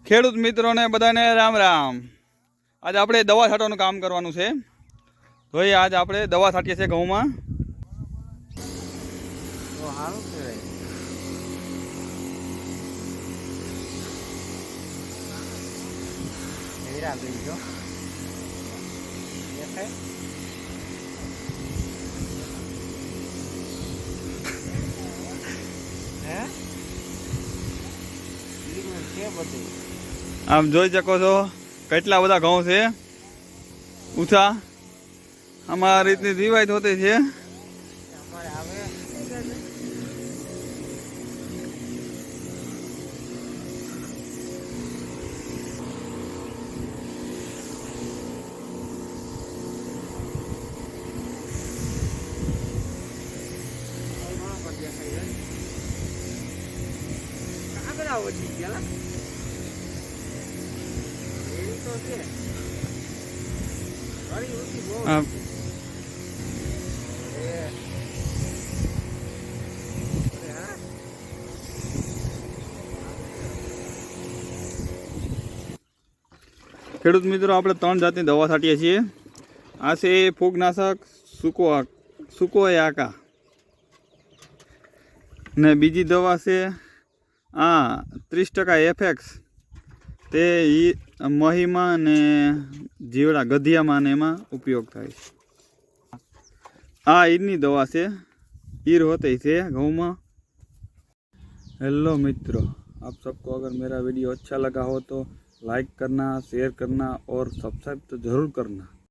ખેડૂત મિત્રોને બધાને રામ રામ। આજે આપણે દવા છાંટવાનું કામ કરવાનું છે। તો આજ આપણે દવા છાંટીએ છીએ ઘઉંમાં। તો સારું કહેવાય। હીરા બીજો દેખાય હે હીરું છે બધું। આમ જોઈ શકો છો કેટલા બધા ઘઉં છે ઊંચા। આમાં આ રીતની દિવાઈ હોતી છે। અમારે આવે કાગડા વધી ગયા એવી તો છે ઘણી ઊંચી બહુ આ ખેડૂત મિત્રો આપણે 3 જાતની દવા છાંટીએ છીએ। આ છે ફૂગનાશક સુકો આકા ને બીજી દવા છે આ 30% એફેક્સ તે મહીમાં ને જીવડા ગધિયામાં ને એમાં ઉપયોગ થાય છે। આ ઈરની દવા છે, ईर होते थे गाँव में। हेलो मित्रों, आप सबको अगर मेरा वीडियो अच्छा लगा हो तो लाइक करना, शेयर करना और सब्सक्राइब तो ज़रूर करना।